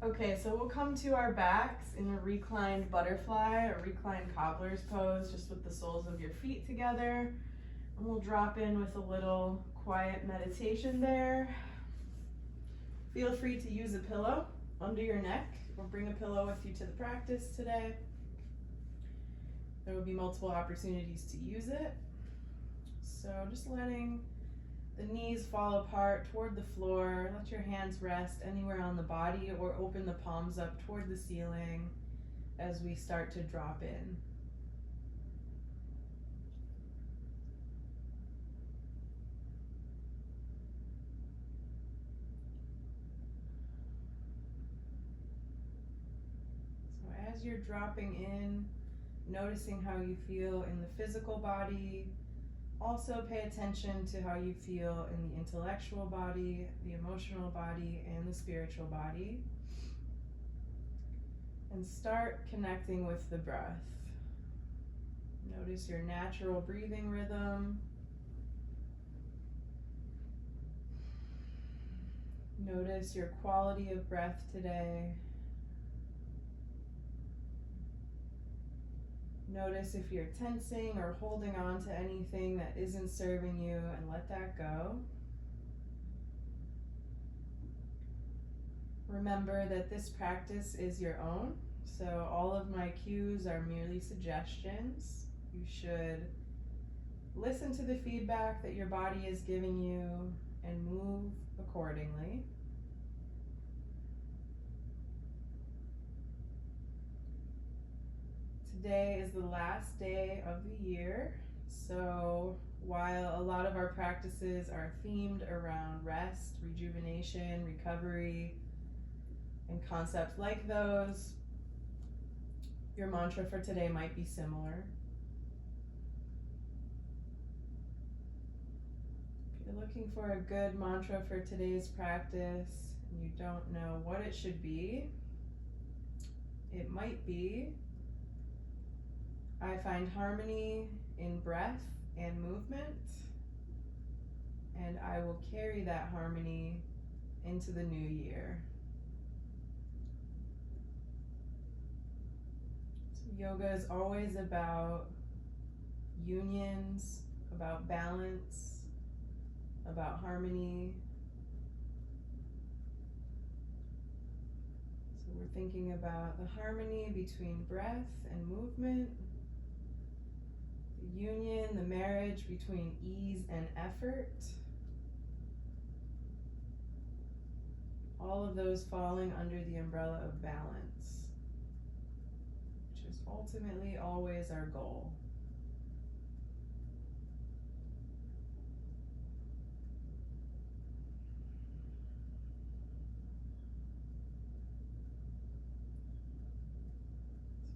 Okay, so we'll come to our backs in a reclined butterfly or reclined cobbler's pose, just with the soles of your feet together. And we'll drop in with a little quiet meditation there. Feel free to use a pillow under your neck or bring a pillow with you to the practice today. There will be multiple opportunities to use it. So just letting the knees fall apart toward the floor. Let your hands rest anywhere on the body or open the palms up toward the ceiling as we start to drop in. So as you're dropping in, noticing how you feel in the physical body, also pay attention to how you feel in the intellectual body, the emotional body, and the spiritual body. And start connecting with the breath. Notice your natural breathing rhythm. Notice your quality of breath today. Notice if you're tensing or holding on to anything that isn't serving you, and let that go. Remember that this practice is your own, so all of my cues are merely suggestions. You should listen to the feedback that your body is giving you and move accordingly. Today is the last day of the year, so while a lot of our practices are themed around rest, rejuvenation, recovery, and concepts like those, your mantra for today might be similar. If you're looking for a good mantra for today's practice and you don't know what it should be, it might be, I find harmony in breath and movement, and I will carry that harmony into the new year. So yoga is always about unions, about balance, about harmony. So we're thinking about the harmony between breath and movement, the union, the marriage between ease and effort. All of those falling under the umbrella of balance, which is ultimately always our goal.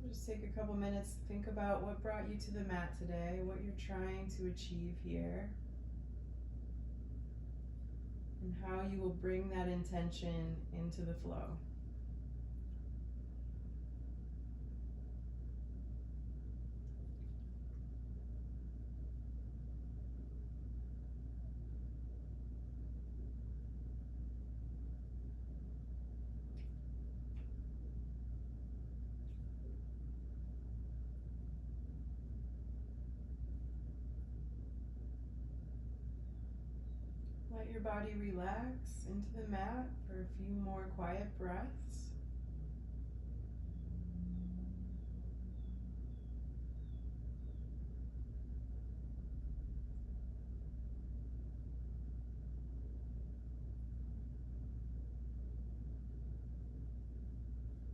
So just take a couple minutes to think about what brought you to the mat today, what you're trying to achieve here, and how you will bring that intention into the flow. Let your body relax into the mat for a few more quiet breaths.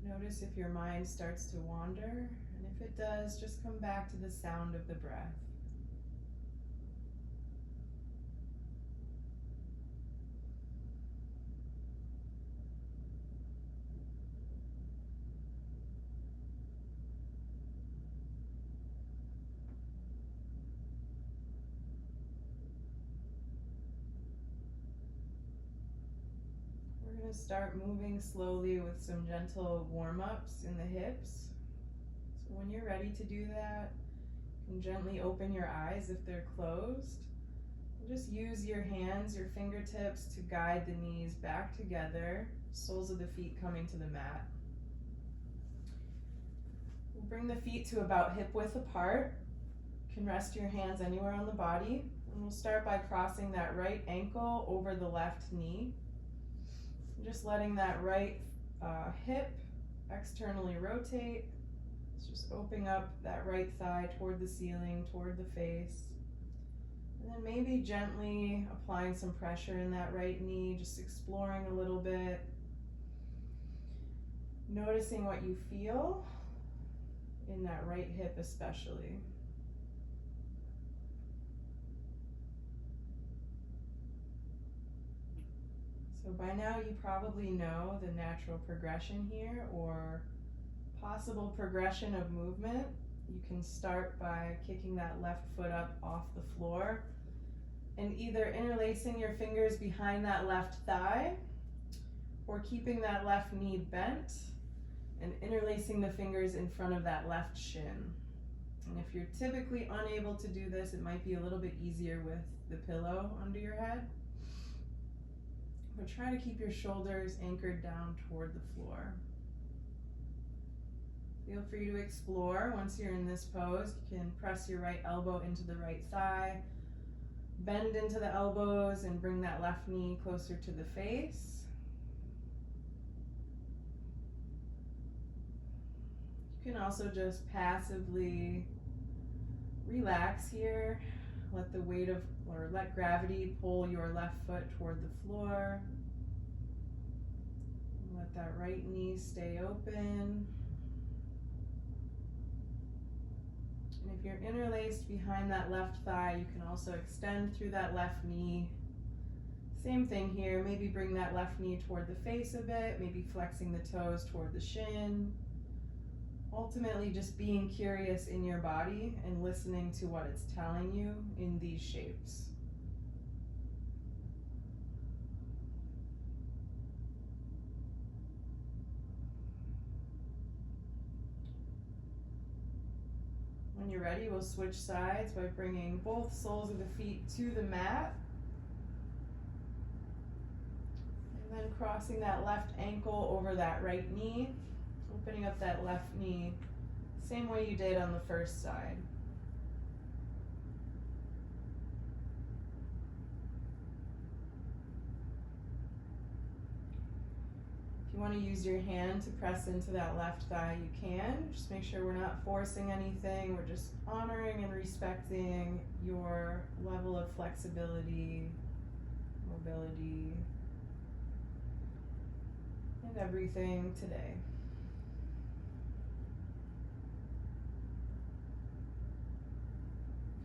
Notice if your mind starts to wander, and if it does, just come back to the sound of the breath. We're going to start moving slowly with some gentle warm-ups in the hips. So when you're ready to do that, you can gently open your eyes if they're closed. And just use your hands, your fingertips, to guide the knees back together soles of the feet coming to the mat. We'll bring the feet to about hip width apart. You can rest your hands anywhere on the body. And we'll start by crossing that right ankle over the left knee. Just letting that right hip externally rotate. It's just opening up that right thigh toward the ceiling, toward the face. And then maybe gently applying some pressure in that right knee, just exploring a little bit. Noticing what you feel in that right hip especially. So by now you probably know the natural progression here, or possible progression of movement. You can start by kicking that left foot up off the floor and either interlacing your fingers behind that left thigh or keeping that left knee bent and interlacing the fingers in front of that left shin. And if you're typically unable to do this, it might be a little bit easier with the pillow under your head. But try to keep your shoulders anchored down toward the floor. Feel free to explore. Once you're in this pose, you can press your right elbow into the right thigh, bend into the elbows and bring that left knee closer to the face. You can also just passively relax here. Let the weight of, or let gravity pull your left foot toward the floor. Let that right knee stay open. And if you're interlaced behind that left thigh, you can also extend through that left knee. Same thing here, maybe bring that left knee toward the face a bit, maybe flexing the toes toward the shin. Ultimately, just being curious in your body and listening to what it's telling you in these shapes. When you're ready, we'll switch sides by bringing both soles of the feet to the mat. And then crossing that left ankle over that right knee. Opening up that left knee, same way you did on the first side. If you want to use your hand to press into that left thigh, you can. Just make sure we're not forcing anything. We're just honoring and respecting your level of flexibility, mobility, and everything today.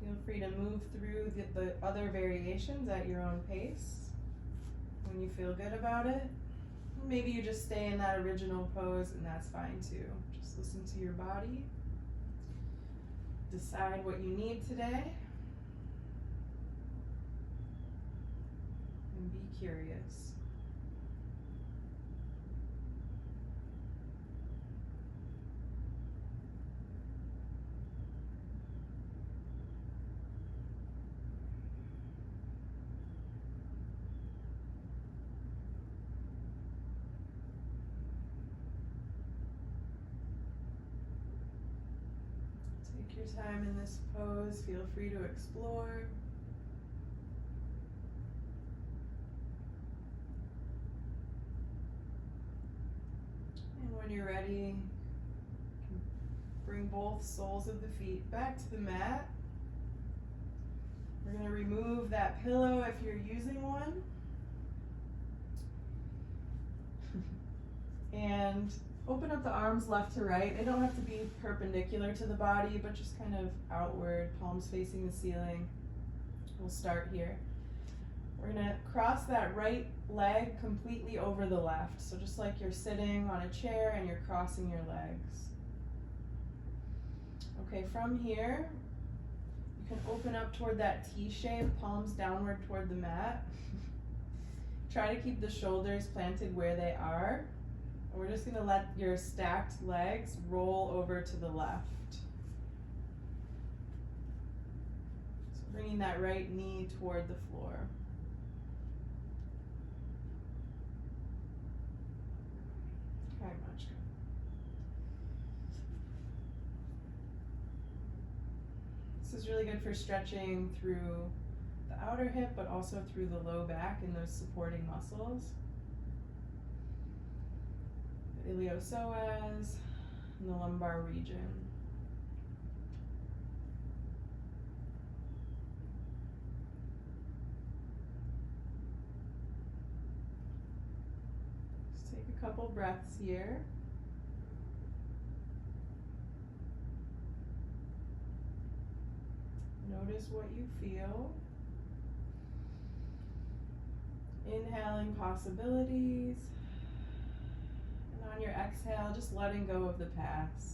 Feel free to move through the other variations at your own pace when you feel good about it. Maybe you just stay in that original pose and that's fine too. Just listen to your body. Decide what you need today. And be curious. Take your time in this pose. Feel free to explore. And when you're ready, bring both soles of the feet back to the mat. We're going to remove that pillow if you're using one. And open up the arms left to right. They don't have to be perpendicular to the body, but just kind of outward, palms facing the ceiling. We'll start here. We're gonna cross that right leg completely over the left. So just like you're sitting on a chair and you're crossing your legs. Okay, from here, you can open up toward that T shape, palms downward toward the mat. Try to keep the shoulders planted where they are. We're just going to let your stacked legs roll over to the left. So bringing that right knee toward the floor. Okay, much. This is really good for stretching through the outer hip, but also through the low back and those supporting muscles. The iliopsoas and the lumbar region. Just take a couple breaths here. Notice what you feel. Inhaling possibilities. And on your exhale, just letting go of the past.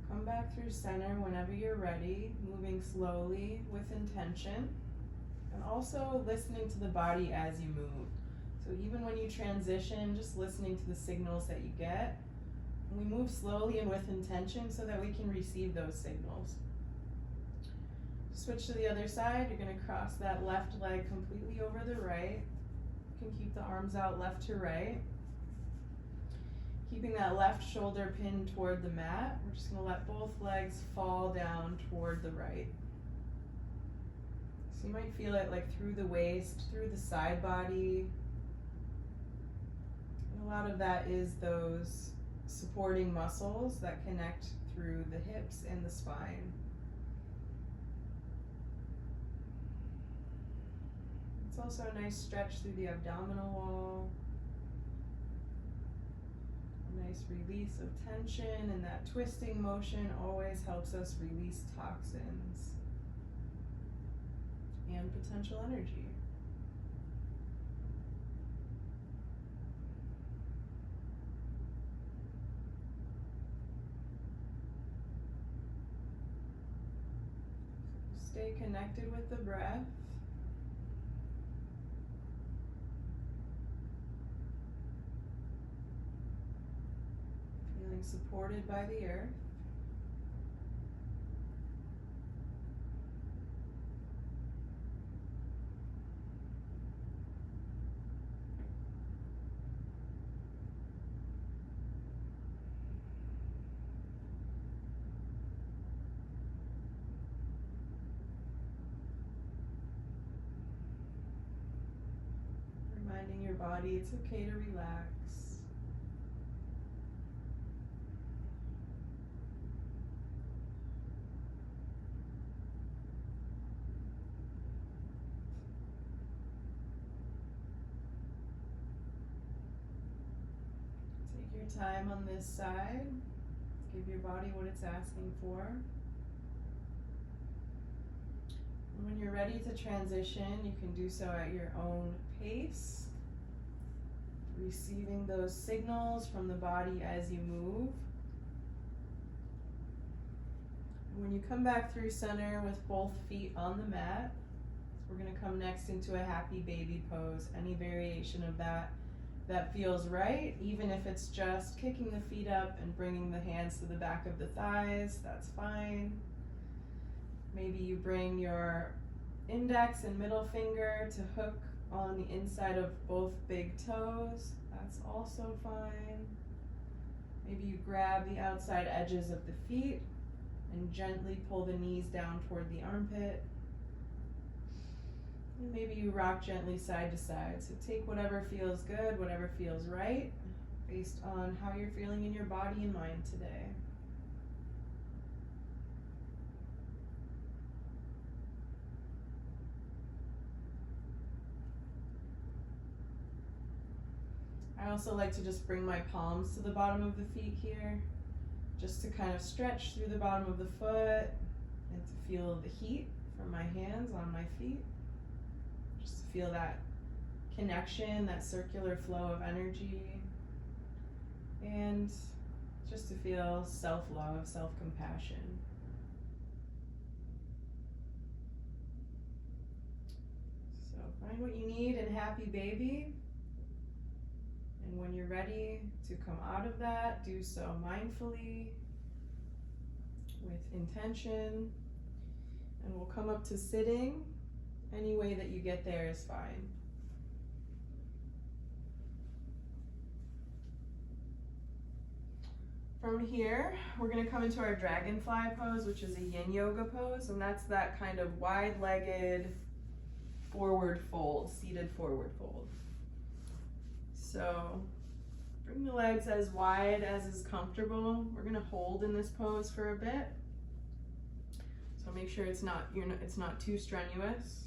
Come back through center whenever you're ready, moving slowly with intention, and also listening to the body as you move. So even when you transition, just listening to the signals that you get. And we move slowly and with intention so that we can receive those signals. Switch to the other side. You're going to cross that left leg completely over the right. You can keep the arms out left to right. Keeping that left shoulder pinned toward the mat, we're just going to let both legs fall down toward the right. So you might feel it like through the waist, through the side body. And a lot of that is those supporting muscles that connect through the hips and the spine. It's also a nice stretch through the abdominal wall. Nice release of tension, and that twisting motion always helps us release toxins and potential energy. Stay connected with the breath. Feeling supported by the earth. Reminding your body it's okay to relax. Take your time on this side. Give your body what it's asking for. And when you're ready to transition, you can do so at your own pace, receiving those signals from the body as you move. And when you come back through center with both feet on the mat, we're going to come next into a happy baby pose. Any variation of that feels right, even if it's just kicking the feet up and bringing the hands to the back of the thighs, that's fine. Maybe you bring your index and middle finger to hook on the inside of both big toes, that's also fine. Maybe you grab the outside edges of the feet and gently pull the knees down toward the armpit. And maybe you rock gently side to side. So take whatever feels good, whatever feels right, based on how you're feeling in your body and mind today. I also like to just bring my palms to the bottom of the feet here, just to kind of stretch through the bottom of the foot and to feel the heat from my hands on my feet. Just to feel that connection, that circular flow of energy, and just to feel self-love, self-compassion. Find what you need in happy baby. And when you're ready to come out of that, do so mindfully, with intention. And we'll come up to sitting. Any way that you get there is fine. From here, we're going to come into our dragonfly pose, which is a yin yoga pose, and that's that kind of wide-legged forward fold, seated forward fold. So bring the legs as wide as is comfortable. We're going to hold in this pose for a bit. So make sure it's not too strenuous.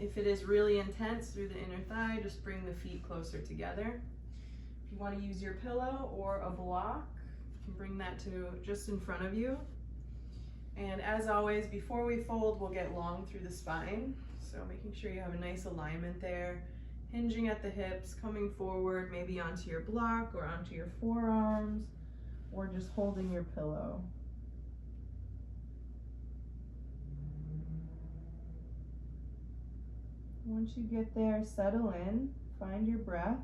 If it is really intense through the inner thigh, just bring the feet closer together. If you want to use your pillow or a block, you can bring that to just in front of you. And as always, before we fold, we'll get long through the spine. So making sure you have a nice alignment there, hinging at the hips, coming forward, maybe onto your block or onto your forearms, or just holding your pillow. Once you get there, settle in, find your breath.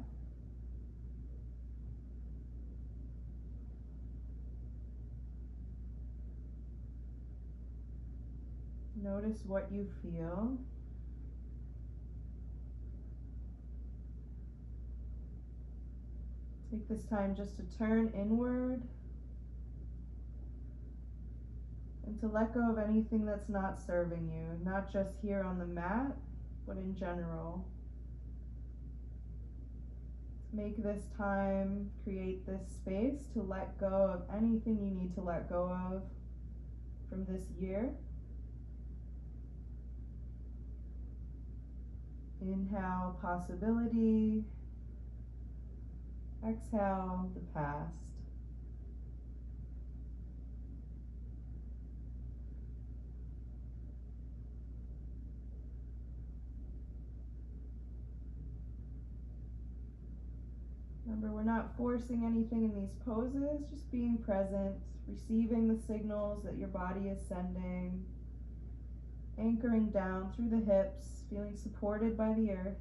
Notice what you feel. Take this time just to turn inward and to let go of anything that's not serving you, not just here on the mat, but in general. Make this time, create this space to let go of anything you need to let go of from this year. Inhale, possibility. Exhale, the past. Remember, we're not forcing anything in these poses, just being present, receiving the signals that your body is sending, anchoring down through the hips, feeling supported by the earth.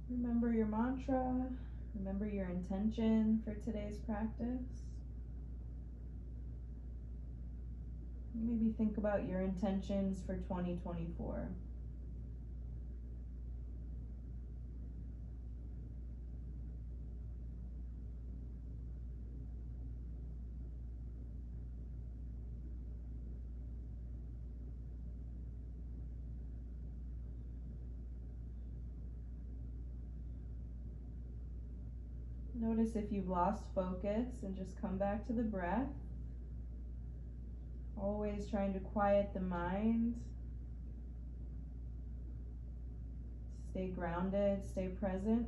Remember your mantra, remember your intention for today's practice. Maybe think about your intentions for 2024. Notice if you've lost focus and just come back to the breath. Always trying to quiet the mind. Stay grounded, stay present.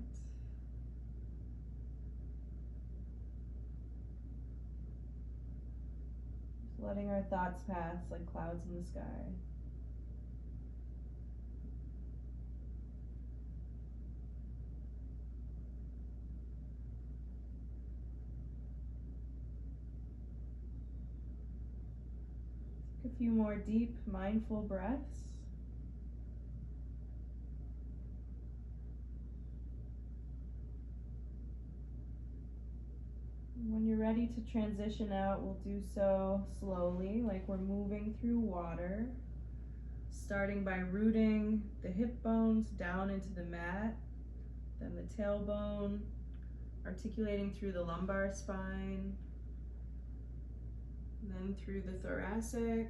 Just letting our thoughts pass like clouds in the sky. A few more deep, mindful breaths. When you're ready to transition out, we'll do so slowly, like we're moving through water, starting by rooting the hip bones down into the mat, then the tailbone, articulating through the lumbar spine, then through the thoracic,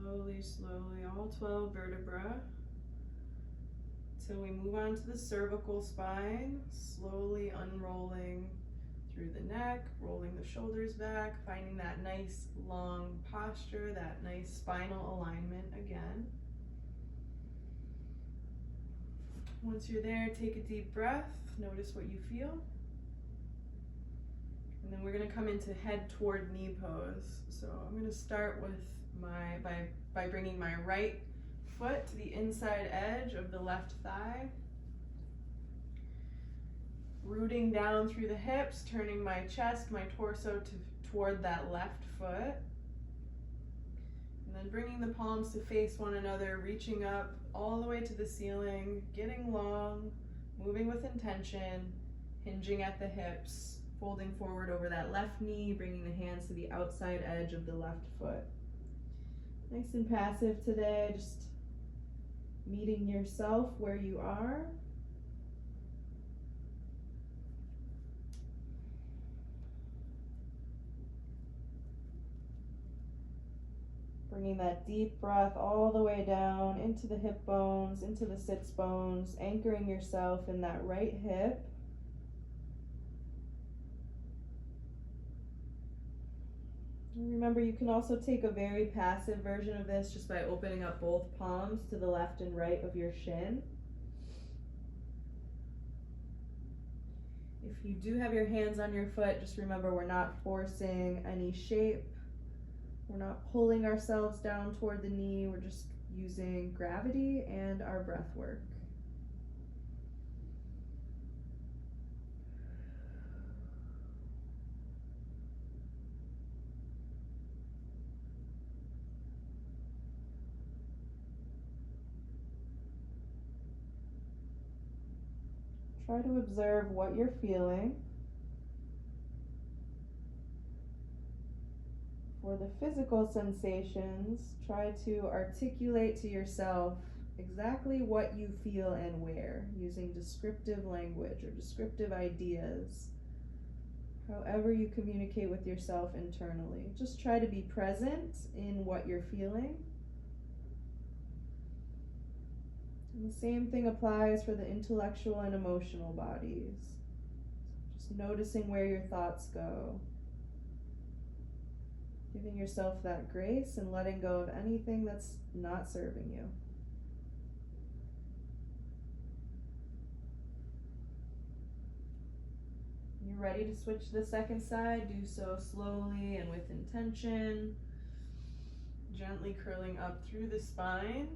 Slowly, slowly, all 12 vertebrae. Till we move on to the cervical spine, slowly unrolling through the neck, rolling the shoulders back, finding that nice long posture, that nice spinal alignment again. Once you're there, take a deep breath, notice what you feel. And then we're gonna come into head toward knee pose. So I'm gonna start with by bringing my right foot to the inside edge of the left thigh. Rooting down through the hips, turning my chest, my torso toward that left foot. And then bringing the palms to face one another, reaching up all the way to the ceiling, getting long, moving with intention, hinging at the hips, folding forward over that left knee, bringing the hands to the outside edge of the left foot. Nice and passive today, just meeting yourself where you are. Bringing that deep breath all the way down into the hip bones, into the sits bones, anchoring yourself in that right hip. And remember, you can also take a very passive version of this just by opening up both palms to the left and right of your shin. If you do have your hands on your foot, just remember we're not forcing any shape. We're not pulling ourselves down toward the knee. We're just using gravity and our breath work. Try to observe what you're feeling. For the physical sensations, try to articulate to yourself exactly what you feel and where, using descriptive language or descriptive ideas. However you communicate with yourself internally. Just try to be present in what you're feeling. And the same thing applies for the intellectual and emotional bodies. Just noticing where your thoughts go. Giving yourself that grace and letting go of anything that's not serving you. You're ready to switch to the second side. Do so slowly and with intention. Gently curling up through the spine.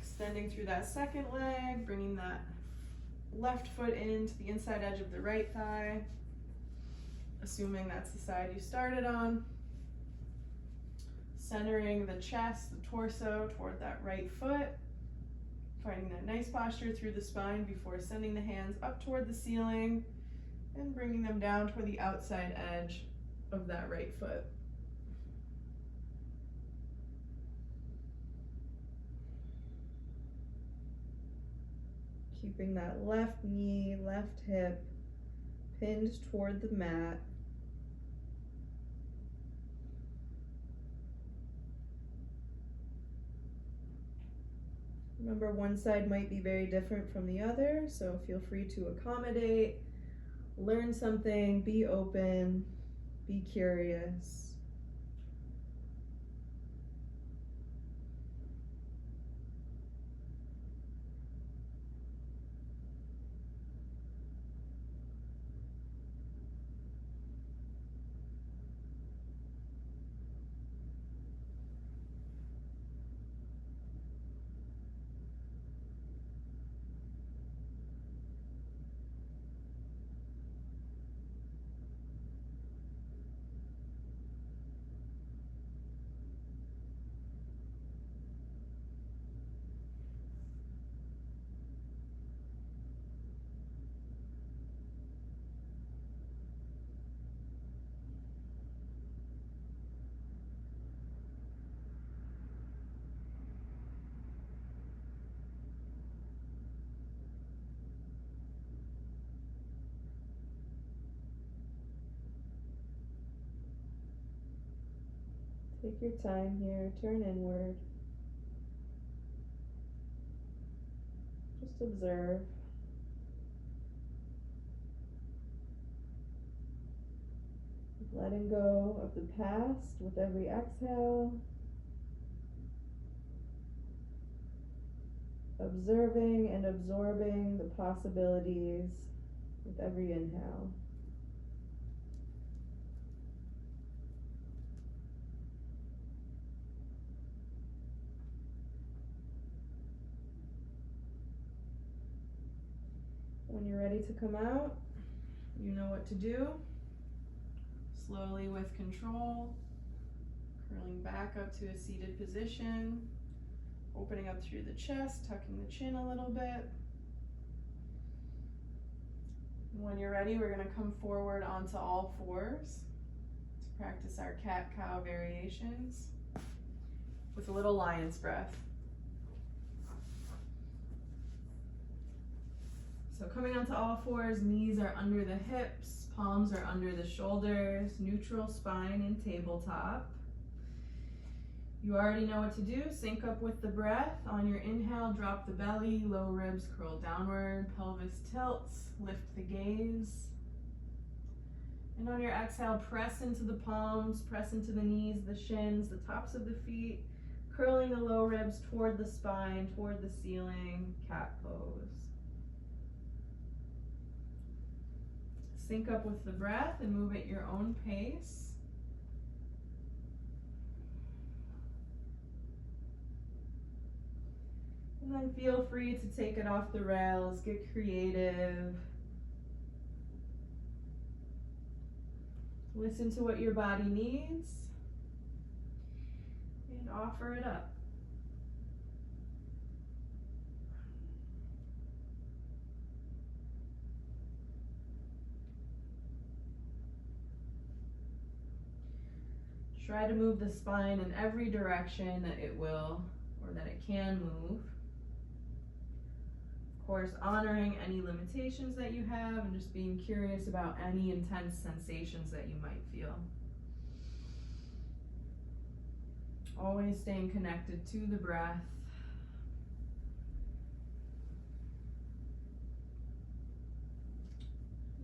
Extending through that second leg, bringing that left foot into the inside edge of the right thigh. Assuming that's the side you started on. Centering the chest, the torso toward that right foot. Finding that nice posture through the spine before sending the hands up toward the ceiling and bringing them down toward the outside edge of that right foot. Keeping that left knee, left hip pinned toward the mat. Remember, one side might be very different from the other, so feel free to accommodate, learn something, be open, be curious. Take your time here, turn inward. Just observe. Letting go of the past with every exhale. Observing and absorbing the possibilities with every inhale. When you're ready to come out, you know what to do. Slowly with control, curling back up to a seated position, opening up through the chest, tucking the chin a little bit. When you're ready, we're going to come forward onto all fours to practice our cat-cow variations with a little lion's breath. So coming onto all fours, knees are under the hips, palms are under the shoulders, neutral spine in tabletop. You already know what to do. Sync up with the breath. On your inhale, drop the belly, low ribs curl downward, pelvis tilts, lift the gaze. And on your exhale, press into the palms, press into the knees, the shins, the tops of the feet, curling the low ribs toward the spine, toward the ceiling, cat pose. Sync up with the breath and move at your own pace. And then feel free to take it off the rails, get creative. Listen to what your body needs and offer it up. Try to move the spine in every direction that it will or that it can move. Of course, honoring any limitations that you have and just being curious about any intense sensations that you might feel. Always staying connected to the breath.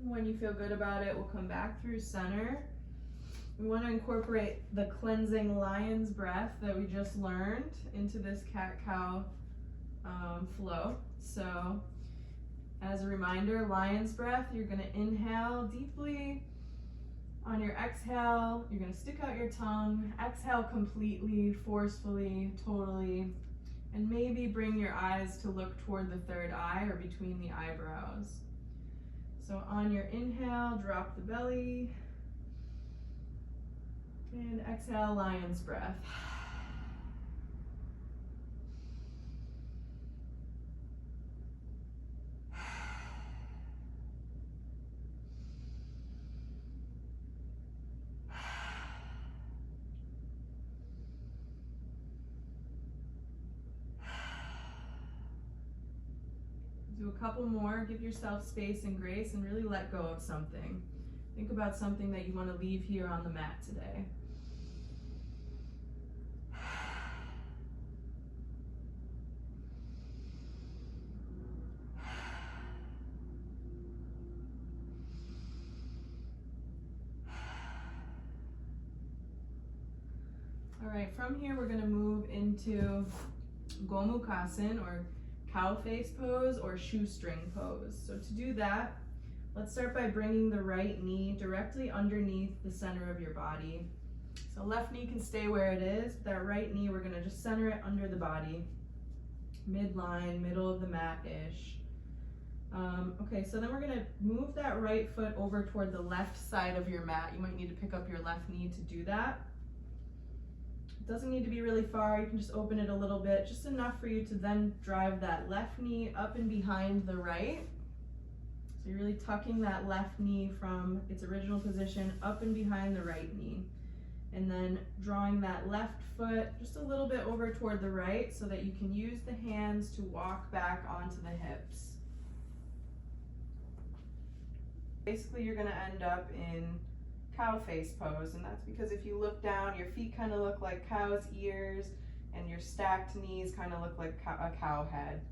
When you feel good about it, we'll come back through center. We want to incorporate the cleansing lion's breath that we just learned into this cat-cow flow. So, as a reminder, lion's breath, you're going to inhale deeply. On your exhale, you're going to stick out your tongue. Exhale completely, forcefully, totally. And maybe bring your eyes to look toward the third eye or between the eyebrows. So on your inhale, drop the belly. And exhale, lion's breath. Do a couple more, give yourself space and grace, and really let go of something. Think about something that you want to leave here on the mat today. All right, from here we're going to move into Gomukhasana, or cow face pose, or shoestring pose. So to do that, let's start by bringing the right knee directly underneath the center of your body. So left knee can stay where it is. That right knee, we're going to just center it under the body, midline, middle of the mat-ish. Okay, so then we're going to move that right foot over toward the left side of your mat. You might need to pick up your left knee to do that. It doesn't need to be really far. You can just open it a little bit, just enough for you to then drive that left knee up and behind the right. So you're really tucking that left knee from its original position up and behind the right knee. And then drawing that left foot just a little bit over toward the right so that you can use the hands to walk back onto the hips. Basically, you're going to end up in cow face pose, and that's because if you look down, your feet kind of look like cow's ears, and your stacked knees kind of look like a cow head.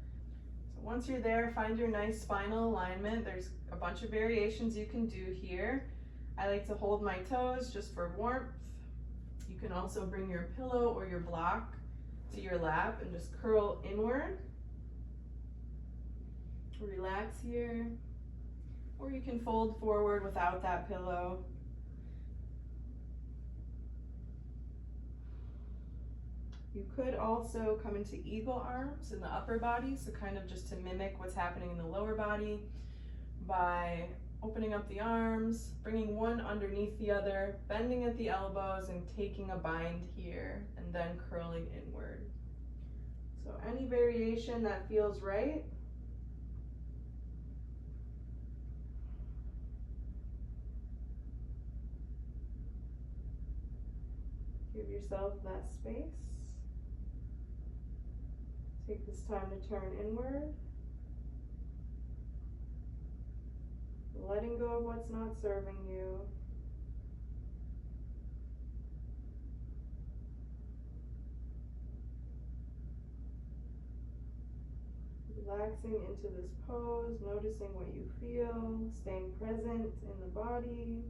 So once you're there, find your nice spinal alignment. There's a bunch of variations you can do here. I like to hold my toes just for warmth. You can also bring your pillow or your block to your lap and just curl inward. Relax here. Or you can fold forward without that pillow. You could also come into eagle arms in the upper body, so kind of just to mimic what's happening in the lower body by opening up the arms, bringing one underneath the other, bending at the elbows and taking a bind here, and then curling inward. So any variation that feels right. Give yourself that space. Take this time to turn inward. Letting go of what's not serving you. Relaxing into this pose, noticing what you feel, staying present in the body.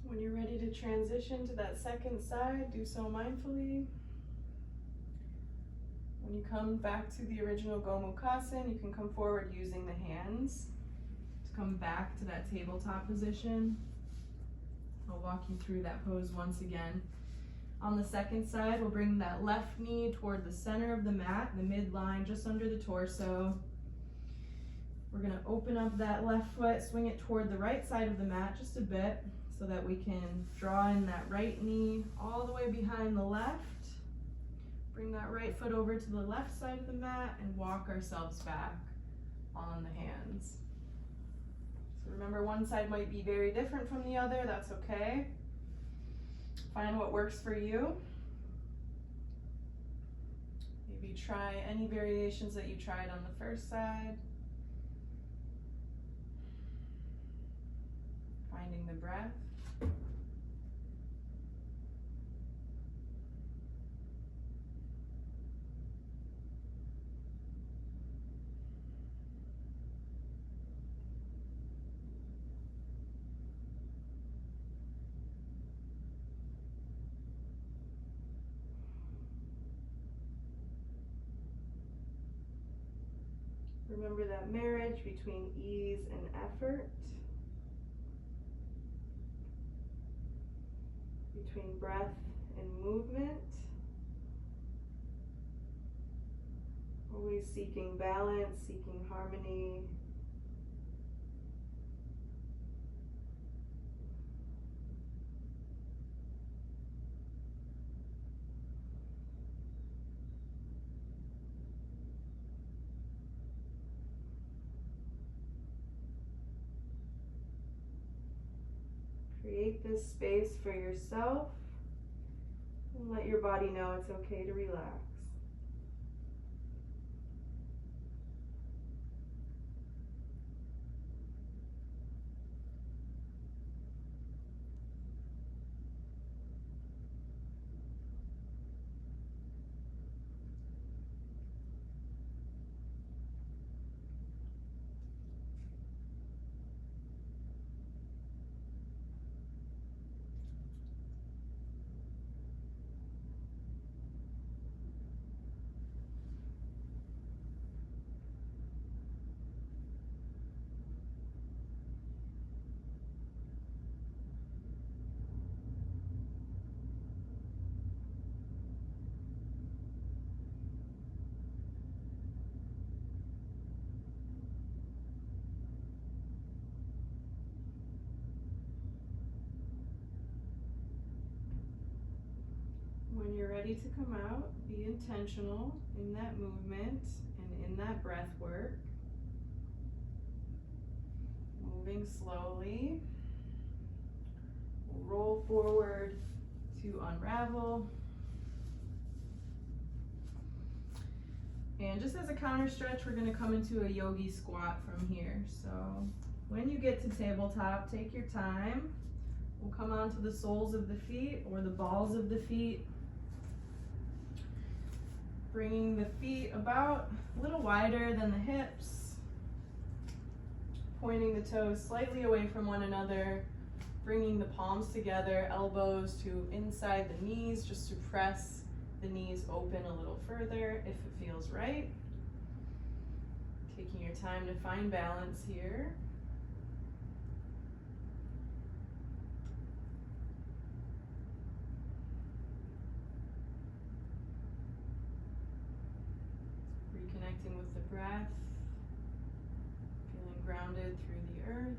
When you're ready to transition to that second side, do so mindfully. When you come back to the original Gomukhsan, you can come forward using the hands to come back to that tabletop position. I'll walk you through that pose once again. On the second side, we'll bring that left knee toward the center of the mat, the midline, just under the torso. We're gonna open up that left foot, swing it toward the right side of the mat just a bit, so that we can draw in that right knee all the way behind the left. Bring that right foot over to the left side of the mat and walk ourselves back on the hands. So remember, one side might be very different from the other, that's okay. Find what works for you. Maybe try any variations that you tried on the first side. Finding the breath. Remember that marriage between ease and effort, between breath and movement, always seeking balance, seeking harmony. Create this space for yourself and let your body know it's okay to relax. ready to come out, be intentional in that movement and in that breath work. Moving slowly. Roll forward to unravel. And just as a counter stretch, we're going to come into a yogi squat from here. So when you get to tabletop, take your time. We'll come onto the soles of the feet or the balls of the feet. Bringing the feet about a little wider than the hips. Pointing the toes slightly away from one another. Bringing the palms together, elbows to inside the knees, just to press the knees open a little further if it feels right. Taking your time to find balance here. Reconnecting with the breath, feeling grounded through the earth.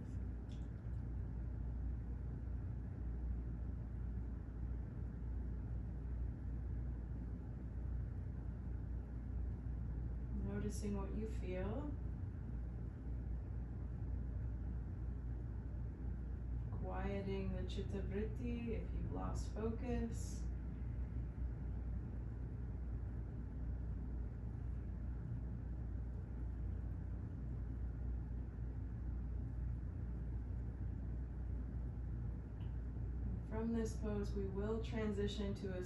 Noticing what you feel. Quieting the chitta vritti if you've lost focus. From this pose, we will transition to a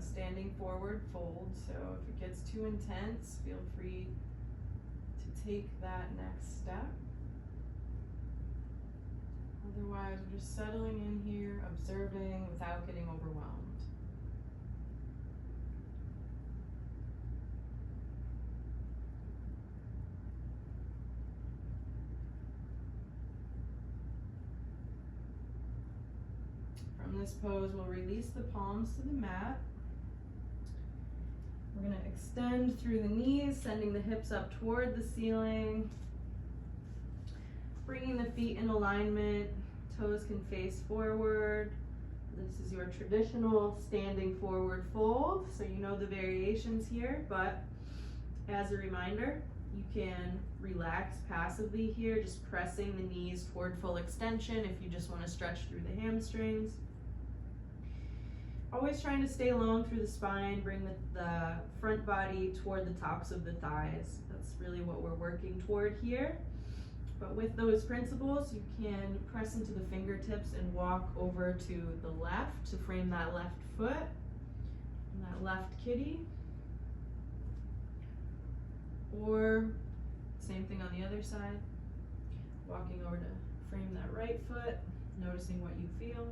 standing forward fold. So if it gets too intense, feel free to take that next step. Otherwise, we're just settling in here, observing without getting overwhelmed. From this pose, we'll release the palms to the mat. We're going to extend through the knees, sending the hips up toward the ceiling. Bringing the feet in alignment, toes can face forward. This is your traditional standing forward fold, so you know the variations here, but as a reminder, you can relax passively here, just pressing the knees toward full extension if you just want to stretch through the hamstrings. Always trying to stay long through the spine, bring the front body toward the tops of the thighs. That's really what we're working toward here. But with those principles, you can press into the fingertips and walk over to the left to frame that left foot and that left kitty. Or same thing on the other side, walking over to frame that right foot, noticing what you feel.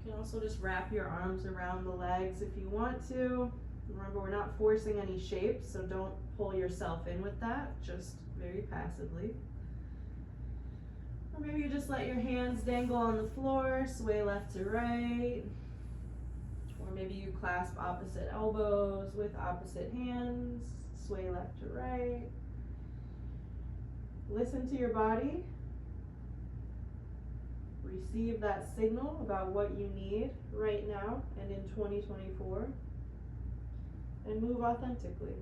You can also just wrap your arms around the legs if you want to. Remember, we're not forcing any shapes, so don't pull yourself in with that, just very passively. Or maybe you just let your hands dangle on the floor, sway left to right. Or maybe you clasp opposite elbows with opposite hands, sway left to right. Listen to your body. Receive that signal about what you need right now and in 2024. And move authentically.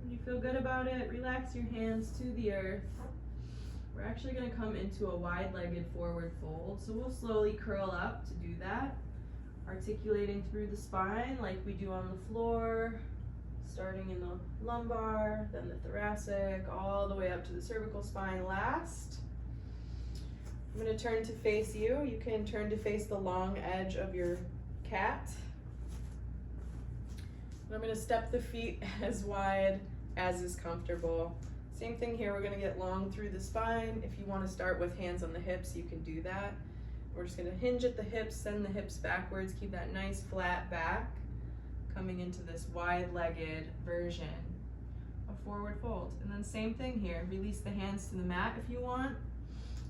When you feel good about it, relax your hands to the earth. We're actually going to come into a wide-legged forward fold, so we'll slowly curl up to do that, articulating through the spine like we do on the floor, starting in the lumbar, then the thoracic, all the way up to the cervical spine last. I'm going to turn to face you. You can turn to face the long edge of your cat. I'm going to step the feet as wide as is comfortable. Same thing here, we're going to get long through the spine. If you want to start with hands on the hips, you can do that. We're just going to hinge at the hips, send the hips backwards, keep that nice flat back, coming into this wide-legged version of forward fold. And then same thing here, release the hands to the mat if you want.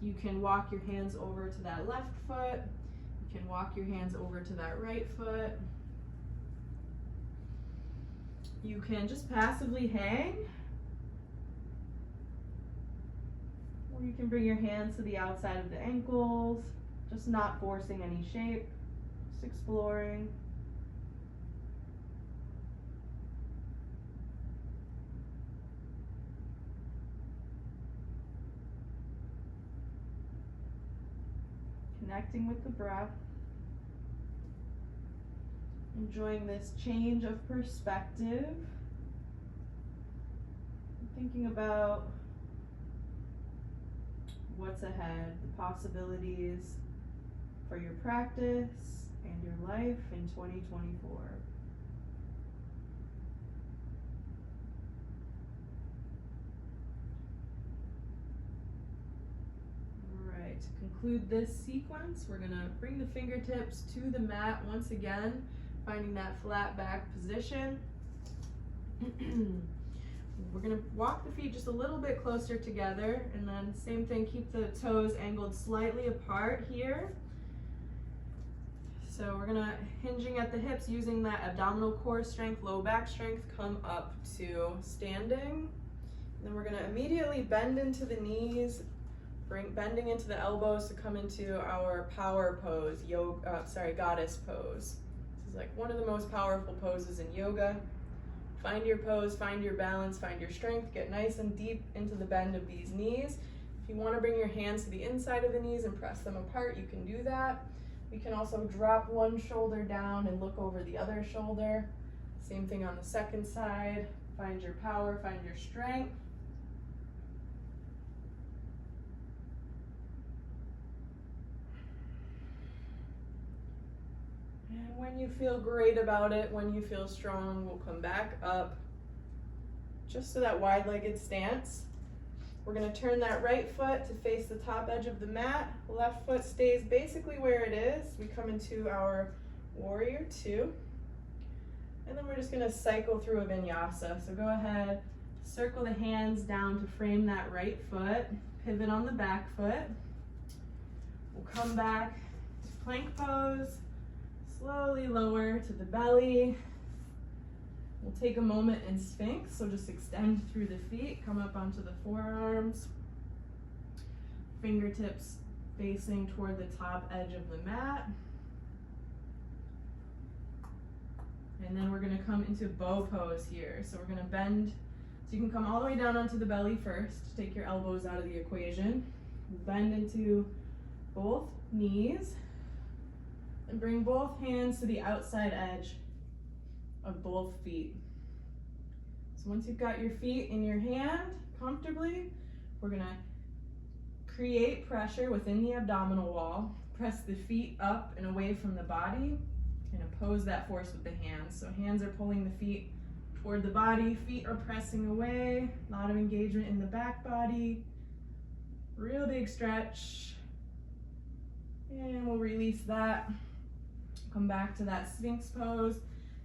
You can walk your hands over to that left foot. You can walk your hands over to that right foot. You can just passively hang, or you can bring your hands to the outside of the ankles, just not forcing any shape, just exploring. Connecting with the breath. Enjoying this change of perspective. Thinking about what's ahead, the possibilities for your practice and your life in 2024. Alright, to conclude this sequence, we're gonna bring the fingertips to the mat once again, finding that flat back position. We're gonna walk the feet just a little bit closer together, and then same thing, keep the toes angled slightly apart here. So we're gonna, hinging at the hips, using that abdominal core strength, low back strength, come up to standing. Then we're gonna immediately bend into the knees, bending into the elbows to come into our power pose, goddess pose. This is like one of the most powerful poses in yoga. Find your pose, find your balance, find your strength, get nice and deep into the bend of these knees. If you want to bring your hands to the inside of the knees and press them apart, you can do that. We can also drop one shoulder down and look over the other shoulder. Same thing on the second side. Find your power, find your strength. And when you feel great about it, when you feel strong, we'll come back up just to that wide-legged stance. We're going to turn that right foot to face the top edge of the mat. Left foot stays basically where it is. We come into our warrior two. And then we're just going to cycle through a vinyasa. So go ahead, circle the hands down to frame that right foot. Pivot on the back foot. We'll come back to plank pose. Slowly lower to the belly. We'll take a moment in Sphinx, so just extend through the feet, come up onto the forearms. Fingertips facing toward the top edge of the mat. And then we're gonna come into bow pose here. So we're gonna bend, so you can come all the way down onto the belly first, take your elbows out of the equation. Bend into both knees. And bring both hands to the outside edge of both feet. So once you've got your feet in your hand comfortably, we're gonna create pressure within the abdominal wall, press the feet up and away from the body, and oppose that force with the hands. So hands are pulling the feet toward the body, feet are pressing away, a lot of engagement in the back body, real big stretch, and we'll release that. Come back to that Sphinx pose,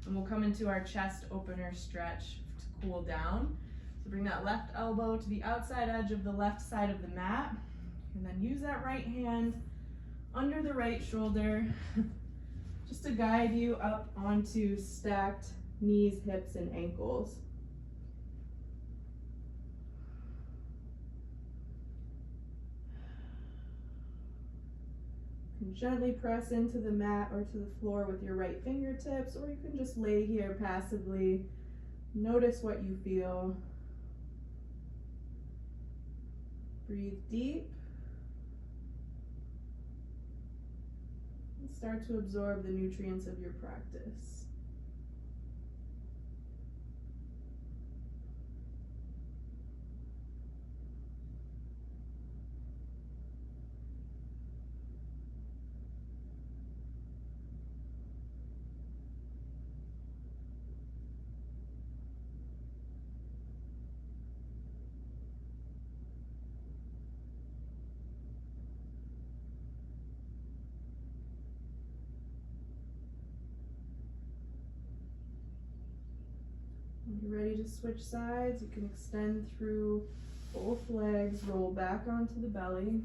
and we'll come into our chest opener stretch to cool down. So bring that left elbow to the outside edge of the left side of the mat, and then use that right hand under the right shoulder just to guide you up onto stacked knees, hips, and ankles. Gently press into the mat or to the floor with your right fingertips, or you can just lay here passively. Notice what you feel. Breathe deep. And start to absorb the nutrients of your practice. When you're ready to switch sides, you can extend through both legs, roll back onto the belly.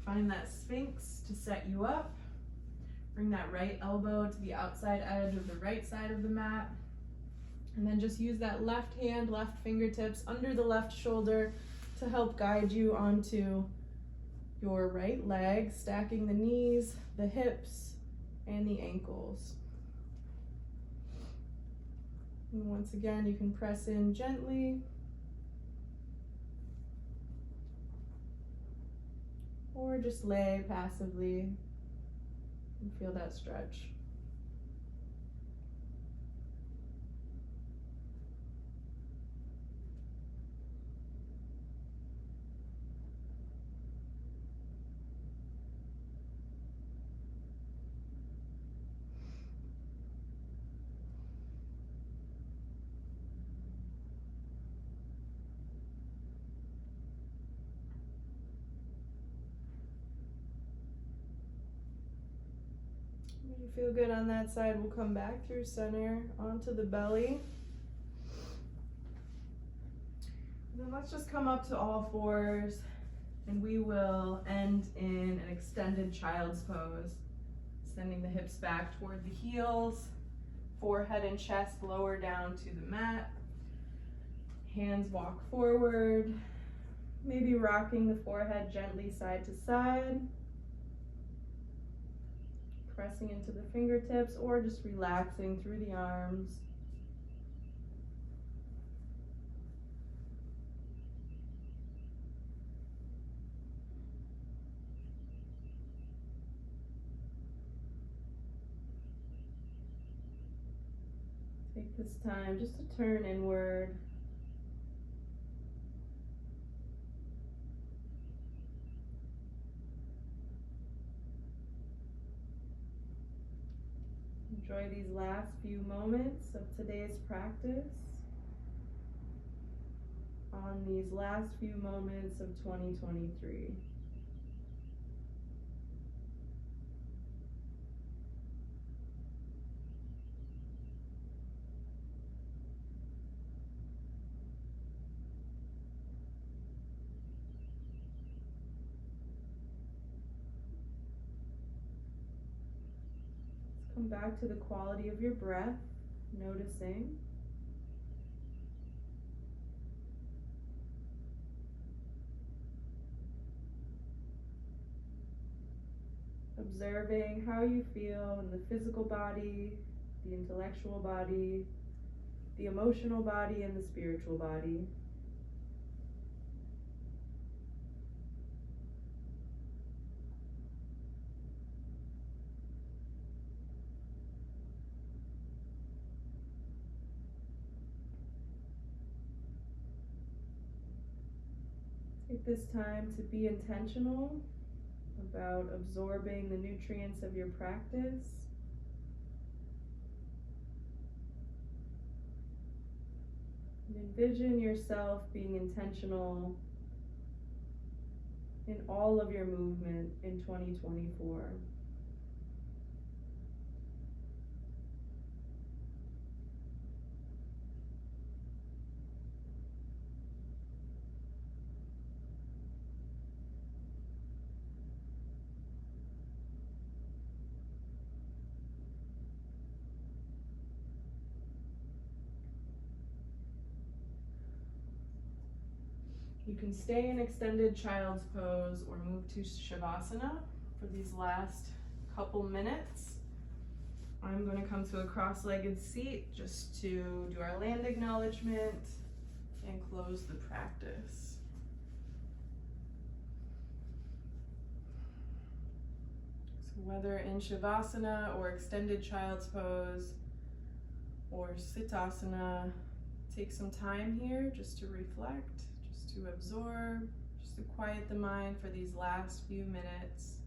Find that Sphinx to set you up. Bring that right elbow to the outside edge of the right side of the mat. And then just use that left hand, left fingertips under the left shoulder to help guide you onto your right leg, stacking the knees, the hips, and the ankles. And once again, you can press in gently, or just lay passively and feel that stretch. When you feel good on that side, we'll come back through center onto the belly. And then let's just come up to all fours, and we will end in an extended child's pose. Sending the hips back toward the heels, forehead and chest lower down to the mat. Hands walk forward, maybe rocking the forehead gently side to side. Pressing into the fingertips or just relaxing through the arms. Take this time just to turn inward. Enjoy these last few moments of today's practice on these last few moments of 2023. Come back to the quality of your breath, noticing. Observing how you feel in the physical body, the intellectual body, the emotional body, and the spiritual body. Take this time to be intentional about absorbing the nutrients of your practice. And envision yourself being intentional in all of your movement in 2024. You can stay in extended child's pose or move to Shavasana for these last couple minutes. I'm going to come to a cross-legged seat just to do our land acknowledgement and close the practice. So whether in Shavasana or extended child's pose or Sitasana, take some time here just to reflect, to absorb, just to quiet the mind for these last few minutes.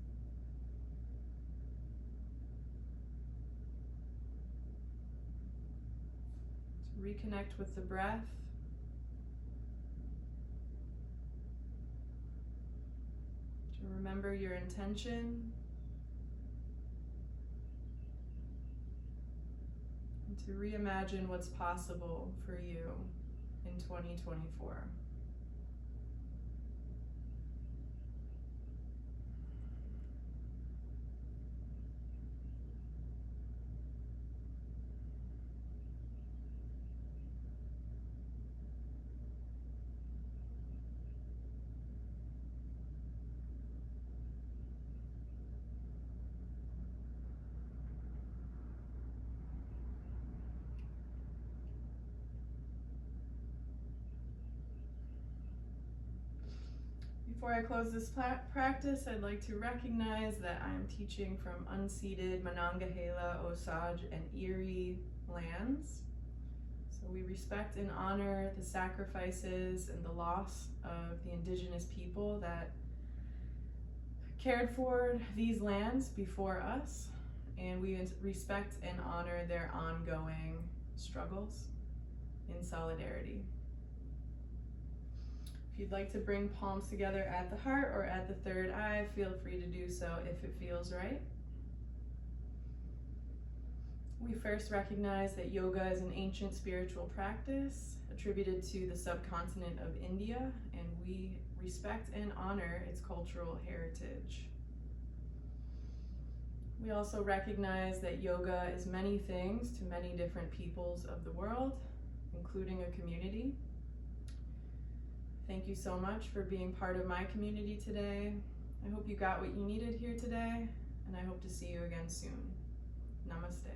To reconnect with the breath. To remember your intention. And to reimagine what's possible for you in 2024. Before I close this practice, I'd like to recognize that I am teaching from unceded Monongahela, Osage, and Erie lands. So we respect and honor the sacrifices and the loss of the indigenous people that cared for these lands before us, and we respect and honor their ongoing struggles in solidarity. If you'd like to bring palms together at the heart or at the third eye, feel free to do so if it feels right. We first recognize that yoga is an ancient spiritual practice attributed to the subcontinent of India, and we respect and honor its cultural heritage. We also recognize that yoga is many things to many different peoples of the world, including a community. Thank you so much for being part of my community today. I hope you got what you needed here today, and I hope to see you again soon. Namaste.